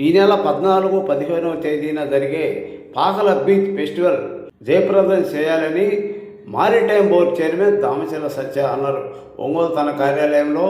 ఈ నెల 14, 15వ తేదీన జరిగే పాకల బీచ్ ఫెస్టివల్ జయప్రదం చేయాలని మారిటైమ్ బోర్డు చైర్మన్ దామచర్ల సత్య అన్నారు. ఒంగోలు తన కార్యాలయంలో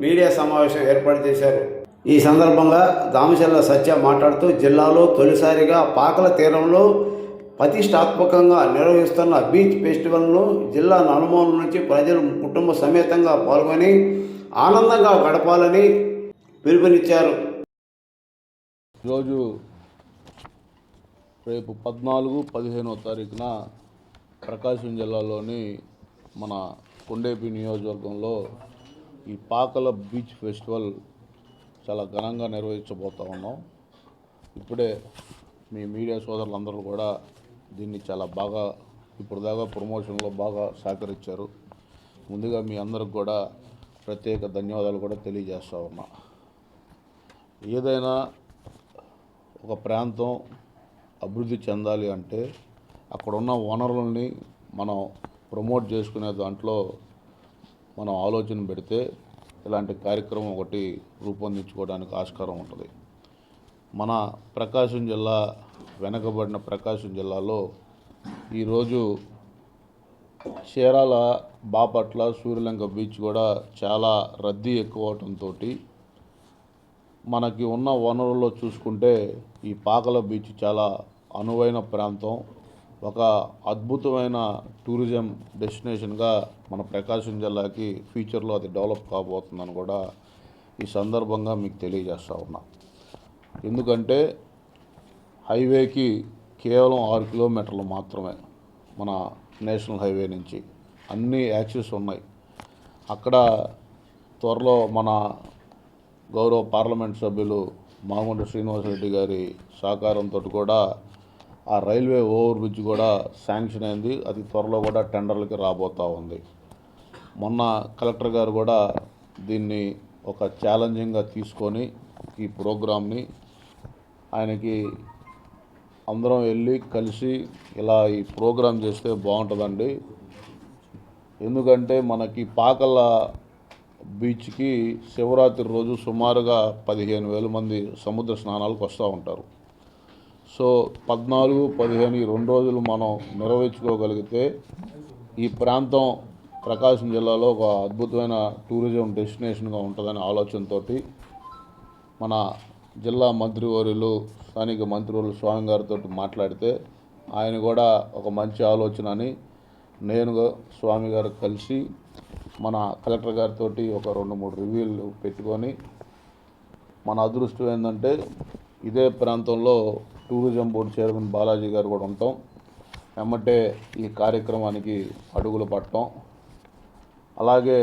మీడియా సమావేశం ఏర్పాటు చేశారు. ఈ సందర్భంగా దామచర్ల సత్య మాట్లాడుతూ జిల్లాలో తొలిసారిగా పాకల తీరంలో ప్రతిష్టాత్మకంగా నిర్వహిస్తున్న బీచ్ ఫెస్టివల్ను జిల్లా నలుమూల నుంచి ప్రజలు కుటుంబ సమేతంగా పాల్గొని ఆనందంగా గడపాలని పిలుపునిచ్చారు. ఈరోజు రేపు 14, 15వ తారీఖున ప్రకాశం జిల్లాలోని మన కొండేపి నియోజకవర్గంలో ఈ పాకల బీచ్ ఫెస్టివల్ చాలా ఘనంగా నిర్వహించబోతూ ఉన్నాం. ఇప్పుడే మీ మీడియా సోదరులందరూ కూడా దీన్ని చాలా బాగా ఇప్పుడు దాకా ప్రమోషన్లో బాగా సహకరించారు. ముందుగా మీ అందరికి కూడా ప్రత్యేక ధన్యవాదాలు కూడా తెలియజేస్తూ ఉన్నా. ఏదైనా ఒక ప్రాంతం అభివృద్ధి చెందాలి అంటే అక్కడున్న వనరులని మనం ప్రమోట్ చేసుకునే దాంట్లో మనం ఆలోచన పెడితే ఇలాంటి కార్యక్రమం ఒకటి రూపొందించుకోవడానికి ఆస్కారం ఉంటుంది. మన ప్రకాశం జిల్లా వెనకబడిన ప్రకాశం జిల్లాలో ఈరోజు చీరాల, బాపట్ల, సూర్యలంక బీచ్ కూడా చాలా రద్దీ ఎక్కువ అవడంతో మనకి ఉన్న వనరుల్లో చూసుకుంటే ఈ పాకల బీచ్ చాలా అనువైన ప్రాంతం, ఒక అద్భుతమైన టూరిజం డెస్టినేషన్గా మన ప్రకాశం జిల్లాకి ఫ్యూచర్లో అది డెవలప్ కాబోతుందని కూడా ఈ సందర్భంగా మీకు తెలియజేస్తూ ఉన్నా. ఎందుకంటే హైవేకి కేవలం 6 కిలోమీటర్లు మాత్రమే మన నేషనల్ హైవే నుంచి అన్ని యాక్సెస్ ఉన్నాయి. అక్కడ త్వరలో మన గౌరవ పార్లమెంట్ సభ్యులు మాగుంట శ్రీనివాసరెడ్డి గారి సహకారంతో కూడా ఆ రైల్వే ఓవర్ బ్రిడ్జ్ కూడా శాంక్షన్ అయింది. అది త్వరలో కూడా టెండర్లకి రాబోతూ ఉంది. మొన్న కలెక్టర్ గారు కూడా దీన్ని ఒక ఛాలెంజింగ్గా తీసుకొని ఈ ప్రోగ్రామ్ని ఆయనకి అందరం వెళ్ళి కలిసి ఇలా ఈ ప్రోగ్రాం చేస్తే బాగుంటుందండి. ఎందుకంటే మనకి పాకల బీచ్కి శివరాత్రి రోజు సుమారుగా 15,000 మంది సముద్ర స్నానాలకు వస్తూ ఉంటారు. సో 14, 15 ఈ 2 రోజులు మనం నిర్వహించుకోగలిగితే ఈ ప్రాంతం ప్రకాశం జిల్లాలో ఒక అద్భుతమైన టూరిజం డెస్టినేషన్గా ఉంటుందనే ఆలోచనతో మన జిల్లా మంత్రివర్యులు, స్థానిక మంత్రివర్యులు స్వామి గారితో మాట్లాడితే ఆయన కూడా ఒక మంచి ఆలోచన అని నేను స్వామి గారు కలిసి మన కలెక్టర్ గారితో ఒక 2-3 రివ్యూలు పెట్టుకొని మన అదృష్టం ఏంటంటే ఇదే ప్రాంతంలో టూరిజం బోర్డు చైర్మన్ బాలాజీ గారు కూడా ఉంటాం. వెంబటే ఈ కార్యక్రమానికి అడుగులు పట్టడం. అలాగే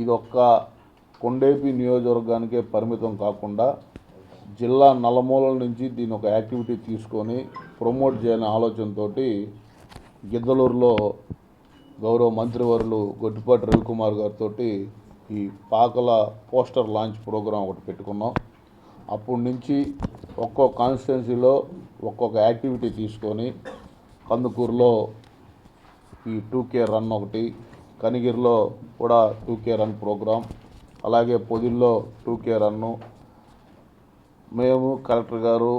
ఇదొక్క కొండేపి నియోజకవర్గానికే పరిమితం కాకుండా జిల్లా నలుమూలల నుంచి దీని ఒక యాక్టివిటీ తీసుకొని ప్రమోట్ చేయాలనే ఆలోచనతో గిద్దలూరులో గౌరవ మంత్రివర్యులు గొట్టిపాటి రవికుమార్ గారితో ఈ పాకల పోస్టర్ లాంచ్ ప్రోగ్రాం ఒకటి పెట్టుకున్నాం. అప్పటి నుంచి ఒక్కో కాన్స్టిట్యున్సీలో ఒక్కొక్క యాక్టివిటీ తీసుకొని కందుకూరులో ఈ 2K రన్ ఒకటి, కనిగిరిలో కూడా 2K రన్ ప్రోగ్రాం, అలాగే పొదిల్లో 2K రన్ను, మేము కలెక్టర్ గారు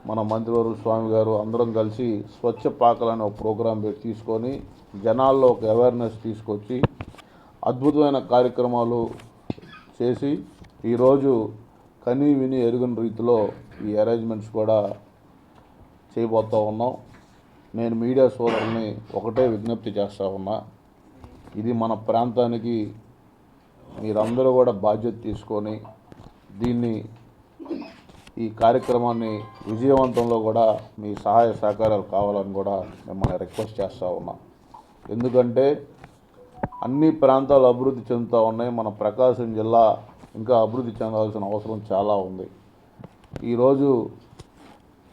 మన మంత్రివర్యులు స్వామి గారు అందరం కలిసి స్వచ్ఛ పాకలని ఒక ప్రోగ్రాం పెట్టి తీసుకొని జనాల్లో ఒక అవేర్నెస్ తీసుకొచ్చి అద్భుతమైన కార్యక్రమాలు చేసి ఈరోజు కని విని ఎరుగని రీతిలో ఈ అరేంజ్మెంట్స్ కూడా చేయబోతూ ఉన్నాం. నేను మీడియా సోదరుల్ని ఒకటే విజ్ఞప్తి చేస్తూ ఉన్నా, ఇది మన ప్రాంతానికి మీరందరూ కూడా బాధ్యత తీసుకొని దీన్ని ఈ కార్యక్రమాన్ని విజయవంతంలో కూడా మీ సహాయ సహకారాలు కావాలని కూడా మిమ్మల్ని రిక్వెస్ట్ చేస్తూ ఉన్నా. ఎందుకంటే అన్ని ప్రాంతాలు అభివృద్ధి చెందుతూ ఉన్నాయి. మన ప్రకాశం జిల్లా ఇంకా అభివృద్ధి చెందాల్సిన అవసరం చాలా ఉంది. ఈరోజు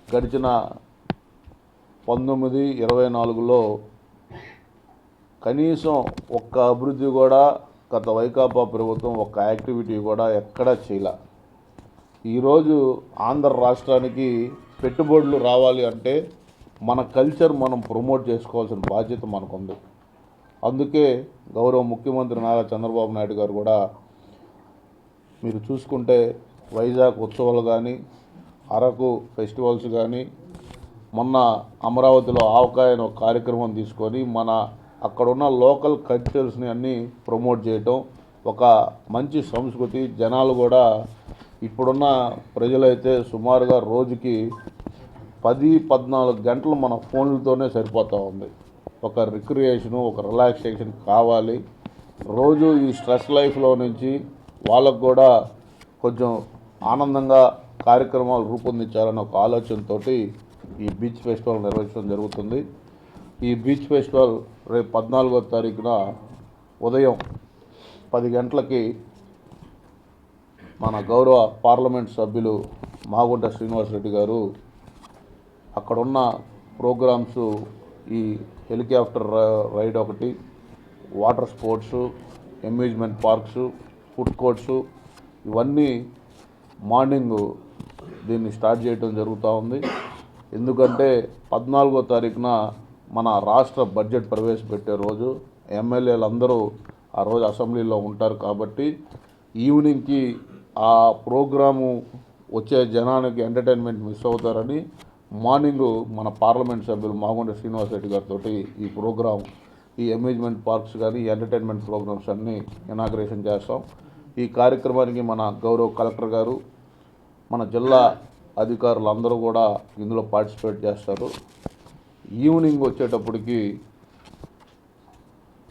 గడిచిన 19-24లో కనీసం ఒక్క అభివృద్ధి కూడా గత వైకాపా ప్రభుత్వం ఒక్క యాక్టివిటీ కూడా ఎక్కడా చేయలే. ఈరోజు ఆంధ్ర రాష్ట్రానికి పెట్టుబడులు రావాలి అంటే మన కల్చర్ మనం ప్రమోట్ చేసుకోవాల్సిన బాధ్యత మనకుంది. అందుకే గౌరవ ముఖ్యమంత్రి నారా చంద్రబాబు నాయుడు గారు కూడా మీరు చూసుకుంటే వైజాగ్ ఉత్సవాలు కానీ, అరకు ఫెస్టివల్స్ కానీ, మొన్న అమరావతిలో ఆవకాయ అనే ఒక కార్యక్రమం తీసుకొని మన అక్కడున్న లోకల్ కల్చర్స్ని అన్నీ ప్రమోట్ చేయటం ఒక మంచి సంస్కృతి. జనాలు కూడా ఇప్పుడున్న ప్రజలైతే సుమారుగా రోజుకి 10-14 గంటలు మన ఫోన్లతోనే సరిపోతూ ఉంది. ఒక రిక్రియేషను, ఒక రిలాక్సేషన్ కావాలి. రోజు ఈ స్ట్రెస్ లైఫ్లో నుంచి వాళ్ళకు కూడా కొంచెం ఆనందంగా కార్యక్రమాలు రూపొందించాలనే ఒక ఆలోచనతోటి ఈ బీచ్ ఫెస్టివల్ నిర్వహించడం జరుగుతుంది. ఈ బీచ్ ఫెస్టివల్ రేపు 14వ తారీఖున ఉదయం 10 గంటలకి మన గౌరవ పార్లమెంట్ సభ్యులు మాగుంట శ్రీనివాసరెడ్డి గారు అక్కడున్న ప్రోగ్రామ్స్, ఈ హెలికాప్టర్ రైడ్ ఒకటి, water sports, amusement parks, food courts, ఇవన్నీ మార్నింగ్ దీన్ని స్టార్ట్ చేయడం జరుగుతూ ఉంది. ఎందుకంటే 14వ తారీఖున మన రాష్ట్ర బడ్జెట్ ప్రవేశపెట్టే రోజు. ఎమ్మెల్యేలు అందరూ ఆ రోజు అసెంబ్లీలో ఉంటారు కాబట్టి ఈవినింగ్కి ఆ ప్రోగ్రాము వచ్చే జనానికి ఎంటర్టైన్మెంట్ మిస్ అవుతారని మార్నింగ్ మన పార్లమెంట్ సభ్యులు మాగుంట శ్రీనివాసరెడ్డి గారితో ఈ ప్రోగ్రాం, ఈ అమ్యూజ్మెంట్ పార్క్స్ కానీ, ఈ ఎంటర్టైన్మెంట్ ప్రోగ్రామ్స్ అన్నీ ఇనాగ్రేషన్ చేస్తాం. ఈ కార్యక్రమానికి మన గౌరవ కలెక్టర్ గారు, మన జిల్లా అధికారులు అందరూ కూడా ఇందులో పార్టిసిపేట్ చేస్తారు. ఈవినింగ్ వచ్చేటప్పటికి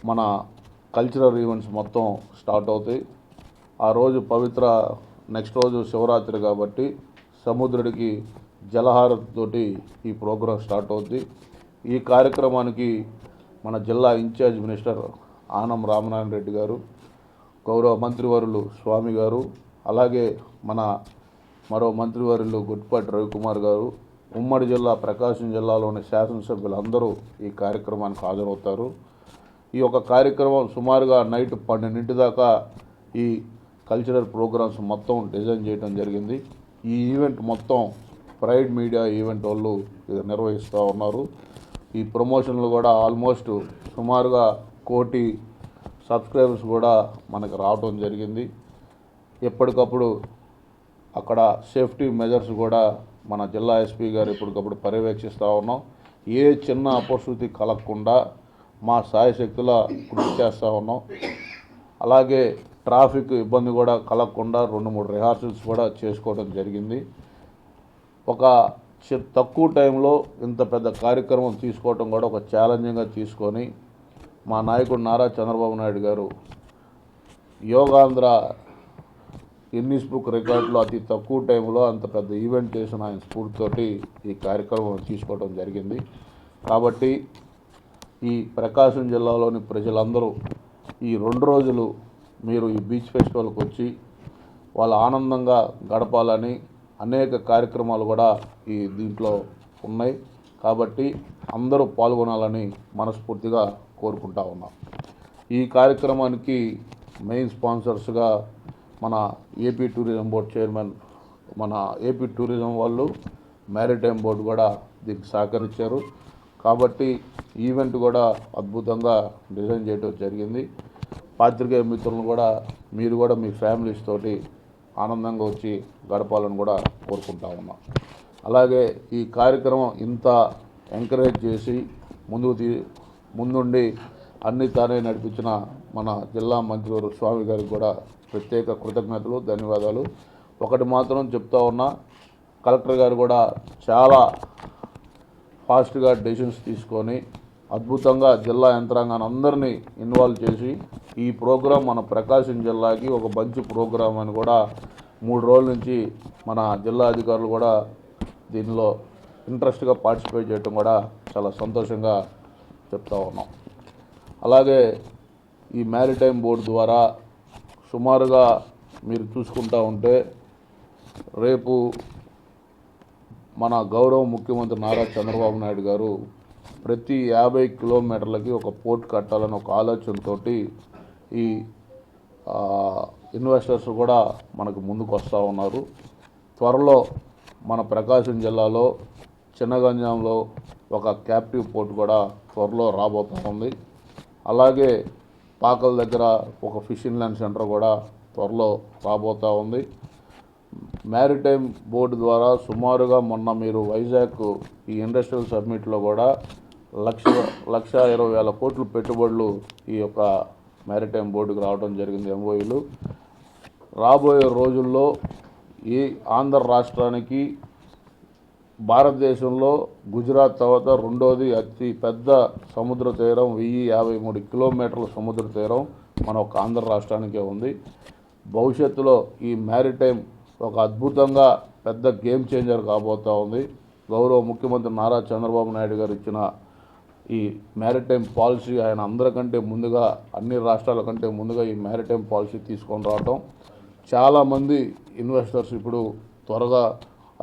మన కల్చరల్ ఈవెంట్స్ మొత్తం స్టార్ట్ అవుతాయి. ఆ రోజు నెక్స్ట్ రోజు శివరాత్రి కాబట్టి సముద్రుడికి జలహారతితోటి ఈ ప్రోగ్రాం స్టార్ట్ అవుద్ది. ఈ కార్యక్రమానికి మన జిల్లా ఇన్ఛార్జ్ మినిస్టర్ ఆనం రామనారాయణ రెడ్డి గారు, గౌరవ మంత్రివర్యులు స్వామి గారు, అలాగే మన మరో మంత్రివర్యులు గుట్టిపాటి రవికుమార్ గారు, ఉమ్మడి జిల్లా ప్రకాశం జిల్లాలోని శాసనసభ్యులందరూ ఈ కార్యక్రమానికి హాజరవుతారు. ఈ యొక్క కార్యక్రమం సుమారుగా నైట్ 12 దాకా ఈ కల్చరల్ ప్రోగ్రామ్స్ మొత్తం డిజైన్ చేయడం జరిగింది. ఈ ఈవెంట్ మొత్తం ప్రైడ్ మీడియా ఈవెంట్ వాళ్ళు ఇది నిర్వహిస్తూ ఉన్నారు. ఈ ప్రమోషన్లు కూడా ఆల్మోస్ట్ సుమారుగా 1 కోటి సబ్స్క్రైబర్స్ కూడా మనకు రావడం జరిగింది. ఎప్పటికప్పుడు అక్కడ సేఫ్టీ మెజర్స్ కూడా మన జిల్లా ఎస్పీ గారు ఎప్పటికప్పుడు పర్యవేక్షిస్తూ ఉన్నాం. ఏ చిన్న అపశృతి కలగకుండా మా సాయశక్తుల కృషి చేస్తూ ఉన్నాం. అలాగే ట్రాఫిక్ ఇబ్బంది కూడా కలగకుండా 2-3 రిహార్సల్స్ కూడా చేసుకోవడం జరిగింది. ఒక తక్కువ టైంలో ఇంత పెద్ద కార్యక్రమం తీసుకోవడం కూడా ఒక ఛాలెంజింగ్గా తీసుకొని మా నాయకుడు నారా చంద్రబాబు నాయుడు గారు యోగాంధ్ర గిన్నిస్ బుక్ రికార్డులో అతి తక్కువ టైంలో అంత పెద్ద ఈవెంట్ చేసిన ఆయన స్ఫూర్తితోటి ఈ కార్యక్రమం తీసుకోవడం జరిగింది. కాబట్టి ఈ ప్రకాశం జిల్లాలోని ప్రజలందరూ ఈ 2 రోజులు మీరు ఈ బీచ్ ఫెస్టివల్కి వచ్చి వాళ్ళ ఆనందంగా గడపాలని అనేక కార్యక్రమాలు కూడా ఈ దీంట్లో ఉన్నాయి. కాబట్టి అందరూ పాల్గొనాలని మనస్ఫూర్తిగా కోరుకుంటా ఉన్నాం. ఈ కార్యక్రమానికి మెయిన్ స్పాన్సర్స్గా మన ఏపీ టూరిజం బోర్డు చైర్మన్, మన ఏపీ టూరిజం వాళ్ళు, మ్యారిటైమ్ బోర్డు కూడా దీనికి సహకరించారు. కాబట్టి ఈవెంట్ కూడా అద్భుతంగా డిజైన్ చేయడం జరిగింది. పాత్రికేయ మిత్రులను కూడా మీరు కూడా మీ ఫ్యామిలీస్ తోటి ఆనందంగా వచ్చి గడపాలని కూడా కోరుకుంటా ఉన్నాం. అలాగే ఈ కార్యక్రమం ఇంత ఎంకరేజ్ చేసి ముందుండి అన్ని తానే నడిపించిన మన జిల్లా మంత్రివర్యులు స్వామి గారికి కూడా ప్రత్యేక కృతజ్ఞతలు, ధన్యవాదాలు. ఒకటి మాత్రం చెప్తా ఉన్నా, కలెక్టర్ గారు కూడా చాలా ఫాస్ట్గా డెసిషన్స్ తీసుకొని అద్భుతంగా జిల్లా యంత్రాంగాన్ని అందరినీ ఇన్వాల్వ్ చేసి ఈ ప్రోగ్రాం మన ప్రకాశం జిల్లాకి ఒక మంచి ప్రోగ్రాం అని కూడా 3 రోజుల నుంచి మన జిల్లా అధికారులు కూడా దీనిలో ఇంట్రెస్ట్గా పార్టిసిపేట్ చేయడం కూడా చాలా సంతోషంగా చెప్తా ఉన్నాం. అలాగే ఈ మ్యారిటైమ్ బోర్డు ద్వారా సుమారుగా మీరు చూసుకుంటూ ఉంటే రేపు మన గౌరవ ముఖ్యమంత్రి నారా చంద్రబాబు నాయుడు గారు ప్రతి 50 కిలోమీటర్లకి ఒక పోర్ట్ కట్టాలని ఒక ఆలోచనతో ఈ ఇన్వెస్టర్స్ కూడా మనకు ముందుకు వస్తూ ఉన్నారు. త్వరలో మన ప్రకాశం జిల్లాలో చిన్నగంజాంలో ఒక క్యాప్టివ్ పోర్ట్ కూడా త్వరలో రాబోతుంది. అలాగే పాకల దగ్గర ఒక ఫిషింగ్ ల్యాండ్ సెంటర్ కూడా త్వరలో రాబోతూ ఉంది. మ్యారిటైమ్ బోర్డు ద్వారా సుమారుగా మొన్న మీరు వైజాగ్ ఈ ఇండస్ట్రియల్ సబ్మిట్లో కూడా 1,20,000 కోట్లు పెట్టుబడులు ఈ యొక్క మ్యారిటైమ్ బోర్డుకు రావడం జరిగింది ఎంఓయూలు. రాబోయే రోజుల్లో ఈ ఆంధ్ర రాష్ట్రానికి భారతదేశంలో గుజరాత్ తర్వాత రెండోది అతి పెద్ద సముద్ర తీరం, 1053 కిలోమీటర్ల సముద్ర తీరం మన ఒక ఆంధ్ర రాష్ట్రానికే ఉంది. భవిష్యత్తులో ఈ మ్యారిటైమ్ ఒక అద్భుతంగా పెద్ద గేమ్ చేంజర్ కాబోతూ ఉంది. గౌరవ ముఖ్యమంత్రి నారా చంద్రబాబు నాయుడు గారు ఇచ్చిన ఈ మ్యారిటైమ్ పాలసీ ఆయన అందరికంటే ముందుగా, అన్ని రాష్ట్రాల కంటే ముందుగా ఈ మ్యారిటైమ్ పాలసీ తీసుకొని రావటం, చాలామంది ఇన్వెస్టర్స్ ఇప్పుడు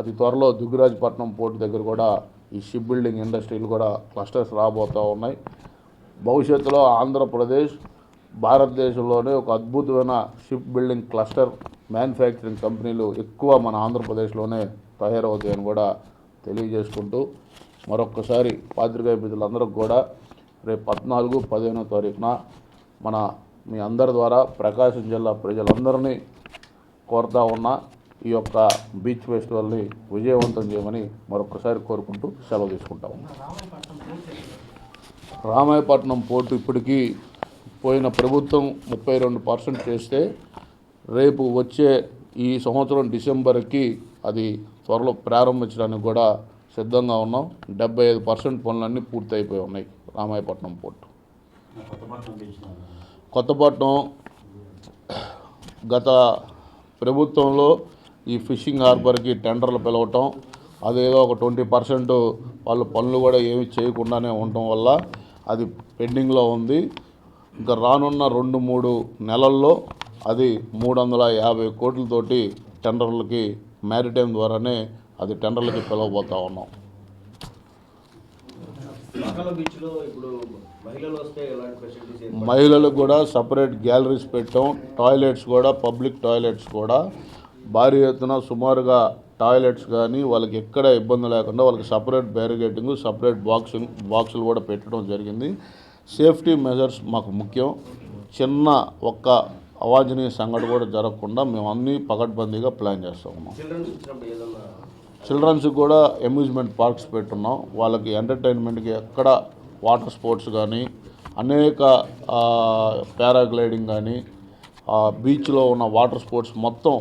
అతి త్వరలో దుగ్గిరాజపట్నం పోర్టు దగ్గర కూడా ఈ షిప్ బిల్డింగ్ ఇండస్ట్రీలు కూడా క్లస్టర్స్ రాబోతూ ఉన్నాయి. భవిష్యత్తులో ఆంధ్రప్రదేశ్ భారతదేశంలోనే ఒక అద్భుతమైన షిప్ బిల్డింగ్ క్లస్టర్ మ్యానుఫ్యాక్చరింగ్ కంపెనీలు ఎక్కువ మన ఆంధ్రప్రదేశ్లోనే తయారవుతాయని కూడా తెలియజేసుకుంటూ మరొక్కసారి పాత్రికేయ మిత్రులందరికీ కూడా రేపు 14, 15వ తారీఖున మీ అందరి ద్వారా ప్రకాశం జిల్లా ప్రజలందరినీ కోరుతా ఉన్న ఈ యొక్క బీచ్ ఫెస్టివల్ని విజయవంతం చేయమని మరొకసారి కోరుకుంటూ సెలవు తీసుకుంటాము. రామాయపట్నం పోర్టు ఇప్పటికీ పోయిన ప్రభుత్వం 32% చేస్తే రేపు వచ్చే ఈ సంవత్సరం డిసెంబర్కి అది త్వరలో ప్రారంభించడానికి కూడా సిద్ధంగా ఉన్నాం. 75% పనులన్నీ పూర్తి అయిపోయి ఉన్నాయి. రామాయపట్నం పోర్టు, కొత్తపట్నం గత ప్రభుత్వంలో ఈ ఫిషింగ్ హార్బర్కి టెండర్లు పిలవటం, అదేదో ఒక 20% వాళ్ళు పనులు కూడా ఏమి చేయకుండానే ఉండటం వల్ల అది పెండింగ్లో ఉంది. ఇంకా రానున్న 2-3 నెలల్లో అది 350 కోట్లతోటి టెండర్లకి మ్యారిటైమ్ ద్వారానే అది టెండర్లకి పిలవబోతూ ఉన్నాం. మహిళలకు కూడా సపరేట్ గ్యాలరీస్ పెట్టాం. టాయిలెట్స్ కూడా, పబ్లిక్ టాయిలెట్స్ కూడా భారీ ఎత్తున సుమారుగా టాయిలెట్స్ కానీ వాళ్ళకి ఎక్కడ ఇబ్బంది లేకుండా వాళ్ళకి సపరేట్ బ్యారిగేటింగ్, సపరేట్ బాక్సులు కూడా పెట్టడం జరిగింది. సేఫ్టీ మెజర్స్ మాకు ముఖ్యం. చిన్న ఒక్క అవాంఛనీయ సంఘటన కూడా జరగకుండా మేము అన్నీ పకడ్బందీగా ప్లాన్ చేస్తూ ఉన్నాం. చిల్డ్రన్స్ కూడా అమ్యూజ్మెంట్ పార్క్స్ పెట్టున్నాం. వాళ్ళకి ఎంటర్టైన్మెంట్కి ఎక్కడ వాటర్ స్పోర్ట్స్ కానీ, అనేక పారాగ్లైడింగ్ కానీ, బీచ్లో ఉన్న వాటర్ స్పోర్ట్స్ మొత్తం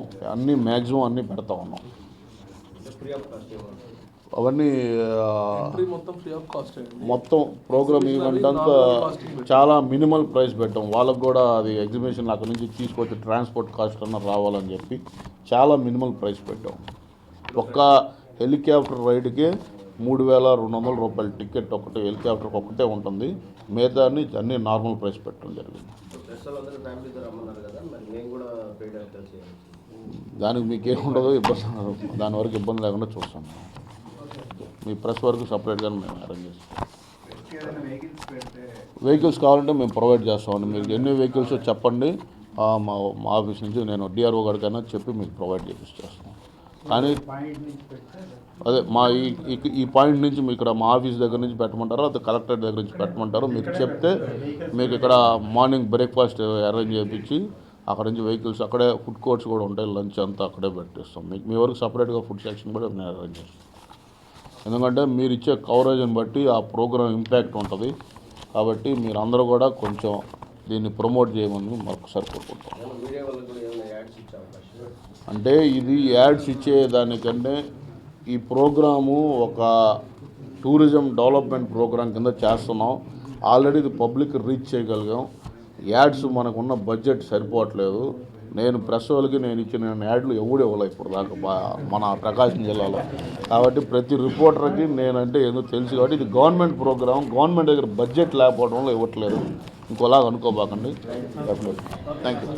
మ్యాక్సిమం అన్నీ పెడతా ఉన్నాం. అవన్నీ మొత్తం ప్రోగ్రామ్ ఈవెంట్ అంతా చాలా మినిమల్ ప్రైస్ పెట్టాం. వాళ్ళకు కూడా అది ఎగ్జిబిషన్ అక్కడి నుంచి తీసుకొచ్చి ట్రాన్స్పోర్ట్ కాస్ట్ అన్న రావాలని చెప్పి చాలా మినిమల్ ప్రైస్ పెట్టాం. ఒక్క హెలికాప్టర్ రైడ్కి 3,200 రూపాయల టికెట్ ఒకటి హెలికాప్టర్కి ఒకటే ఉంటుంది. మిగతా అన్ని నార్మల్ ప్రైస్ పెట్టడం జరిగింది. దానికి మీకేముండదు ఇబ్బంది, దాని వరకు ఇబ్బంది లేకుండా చూస్తాం. మీ ప్రెస్ వరకు సపరేట్గా మేము అరేంజ్ చేస్తాం. వెహికల్స్ కావాలంటే మేము ప్రొవైడ్ చేస్తామండి. మీరు ఎన్ని వెహికల్స్ చెప్పండి, మా ఆఫీస్ నుంచి నేను డిఆర్ఓ గారికైనా చెప్పి మీకు ప్రొవైడ్ చేస్తాం. కానీ అదే ఈ పాయింట్ నుంచి మీకు ఇక్కడ మా ఆఫీస్ దగ్గర నుంచి పెట్టమంటారు, అది కలెక్టరేట్ దగ్గర నుంచి పెట్టమంటారు. మీరు చెప్తే మీకు ఇక్కడ మార్నింగ్ బ్రేక్ఫాస్ట్ అరేంజ్ చేయించి అక్కడ నుంచి వెహికల్స్ అక్కడే ఫుడ్ కోర్ట్స్ కూడా ఉంటాయి, లంచ్ అంతా అక్కడే పెట్టిస్తాం. మీకు మీ వరకు సపరేట్గా ఫుడ్ సెక్షన్ కూడా నేను అరేంజ్ చేస్తాం. ఎందుకంటే మీరు ఇచ్చే కవరేజ్ని బట్టి ఆ ప్రోగ్రామ్ ఇంపాక్ట్ ఉంటుంది. కాబట్టి మీరు అందరూ కూడా కొంచెం దీన్ని ప్రమోట్ చేయమని మరొకసారి కోరుకుంటాం. అంటే ఇది యాడ్స్ ఇచ్చేదానికంటే ఈ ప్రోగ్రాము ఒక టూరిజం డెవలప్మెంట్ ప్రోగ్రాం కింద చేస్తున్నాం. ఆల్రెడీ ఇది పబ్లిక్ రీచ్ చేయగలిగాం. యాడ్స్ మనకున్న బడ్జెట్ సరిపోవట్లేదు. నేను ప్రెస్ వాళ్ళకి నేను ఇచ్చిన యాడ్లు ఎవడు ఇవ్వలే ఇప్పుడు దాకా మన ప్రకాశం జిల్లాలో. కాబట్టి ప్రతి రిపోర్టర్కి నేనంటే ఏదో తెలుసు. కాబట్టి ఇది గవర్నమెంట్ ప్రోగ్రాం, గవర్నమెంట్ దగ్గర బడ్జెట్ లేకపోవడం వల్ల ఇవ్వట్లేదు. ఇంకోలాగా అనుకోబాకండి. Thank you.